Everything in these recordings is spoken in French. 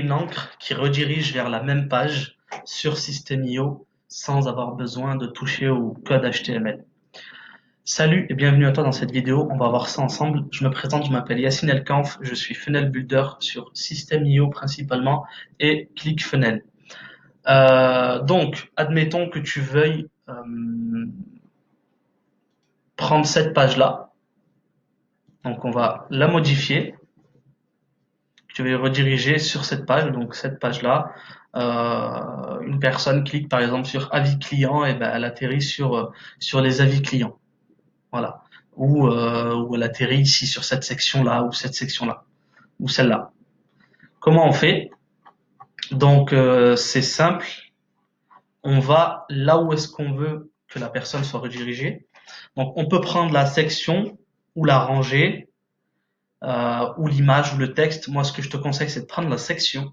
une encre qui redirige vers la même page sur System.io sans avoir besoin de toucher au code HTML. Salut et bienvenue à toi dans cette vidéo, on va voir ça ensemble. Je me présente, je m'appelle Yassine Elkanf, je suis Funnel Builder sur System.io principalement et ClickFunnels. Donc, admettons que tu veuilles prendre cette page-là. Donc, on va la modifier. Je vais rediriger sur cette page. Donc, cette page-là, une personne clique par exemple sur avis client, et ben, elle atterrit sur les avis clients. Voilà. Ou elle atterrit ici sur cette section-là, ou cette section-là, ou celle-là. Comment on fait? Donc, c'est simple. On va là où est-ce qu'on veut que la personne soit redirigée. Donc, on peut prendre la section ou la rangée, ou l'image ou le texte. Moi, ce que je te conseille, c'est de prendre la section.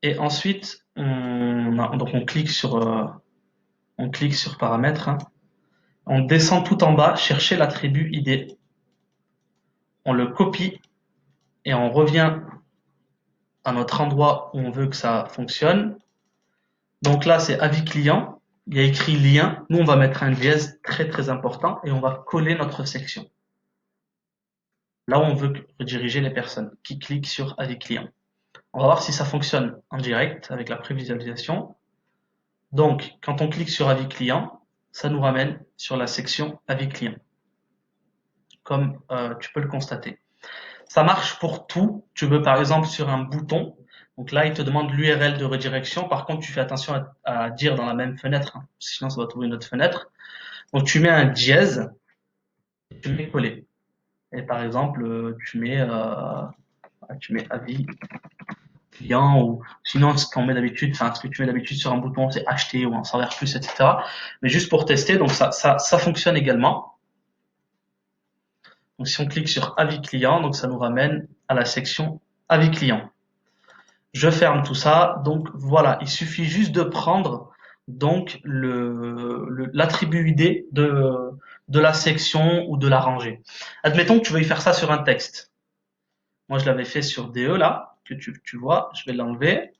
Et ensuite, on clique sur paramètres. Hein. On descend tout en bas, chercher l'attribut ID. On le copie et on revient à notre endroit où on veut que ça fonctionne. Donc là, c'est avis client. Il y a écrit lien. Nous, on va mettre un dièse très très important et on va coller notre section. Là où on veut rediriger les personnes qui cliquent sur avis client. On va voir si ça fonctionne en direct avec la prévisualisation. Donc, quand on clique sur avis client, ça nous ramène sur la section avis client, comme tu peux le constater. Ça marche pour tout. Tu veux par exemple sur un bouton. Donc là, il te demande l'URL de redirection. Par contre, tu fais attention à dire dans la même fenêtre, hein, sinon ça va trouver une autre fenêtre. Donc tu mets un dièse, et tu mets coller. Et par exemple, tu mets avis client, ou sinon ce qu'on met d'habitude, enfin ce que tu mets d'habitude sur un bouton, c'est acheter ou en savoir plus, etc. Mais juste pour tester, donc ça fonctionne également. Donc si on clique sur avis client, donc ça nous ramène à la section avis client. Je ferme tout ça. Donc voilà, il suffit juste de prendre donc l'attribut ID de la section ou de la rangée. Admettons que tu veuilles faire ça sur un texte. Moi, je l'avais fait sur DE là, que tu vois. Je vais l'enlever.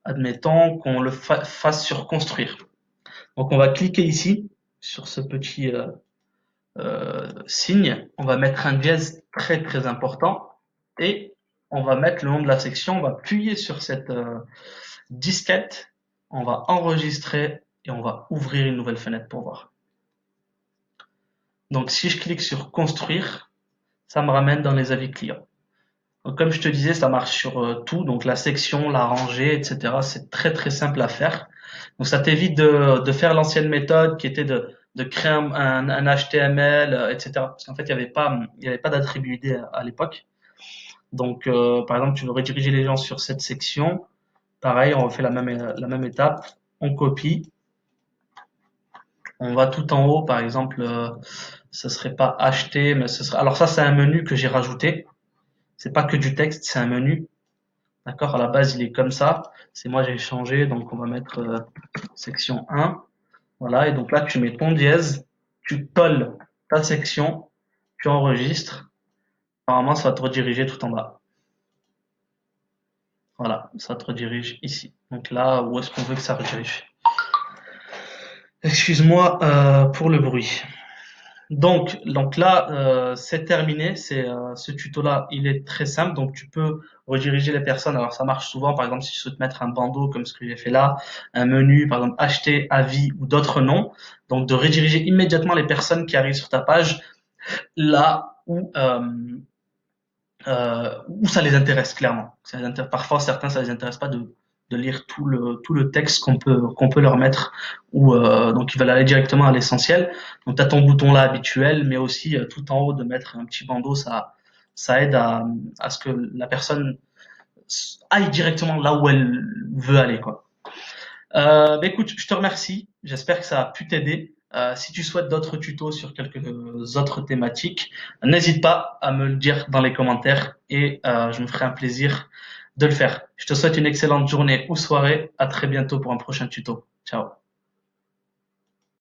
Admettons qu'on le fasse sur construire. Donc on va cliquer ici sur ce petit signe. On va mettre un dièse très très important et on va mettre le nom de la section. On va appuyer sur cette disquette, on va enregistrer et on va ouvrir une nouvelle fenêtre pour voir. Donc si je clique sur construire, ça me ramène dans les avis clients. Donc comme je te disais, ça marche sur tout, donc la section, la rangée, etc. C'est très très simple à faire. Donc ça t'évite de faire l'ancienne méthode qui était de créer un HTML, etc. Parce qu'en fait, il n'y avait pas d'attribut ID à l'époque. Donc par exemple, tu veux rediriger les gens sur cette section. Pareil, on refait la même étape. On copie. On va tout en haut, par exemple, ce serait pas acheter, mais ce serait. Alors ça, c'est un menu que j'ai rajouté. C'est pas que du texte, c'est un menu. D'accord? À la base, il est comme ça. C'est moi, j'ai changé, donc on va mettre section 1. Voilà, et donc là, tu mets ton dièse, tu colles ta section, tu enregistres. Normalement, ça va te rediriger tout en bas. Voilà, ça te redirige ici. Donc là, où est-ce qu'on veut que ça redirige? Excuse-moi pour le bruit. Donc là, c'est terminé. Ce tuto-là, il est très simple. Donc, tu peux rediriger les personnes. Alors, ça marche souvent. Par exemple, si tu souhaites mettre un bandeau comme ce que j'ai fait là, un menu, par exemple, acheter, avis ou d'autres noms. Donc, de rediriger immédiatement les personnes qui arrivent sur ta page là où ça les intéresse clairement. Parfois, certains, ça les intéresse pas de lire tout le texte qu'on peut leur mettre, ou donc ils veulent aller directement à l'essentiel. Donc tu as ton bouton là habituel, mais aussi tout en haut de mettre un petit bandeau, ça aide à ce que la personne aille directement là où elle veut aller, quoi. Écoute, je te remercie. J'espère que ça a pu t'aider. Si tu souhaites d'autres tutos sur quelques autres thématiques, n'hésite pas à me le dire dans les commentaires et je me ferai un plaisir de le faire. Je te souhaite une excellente journée ou soirée. À très bientôt pour un prochain tuto. Ciao.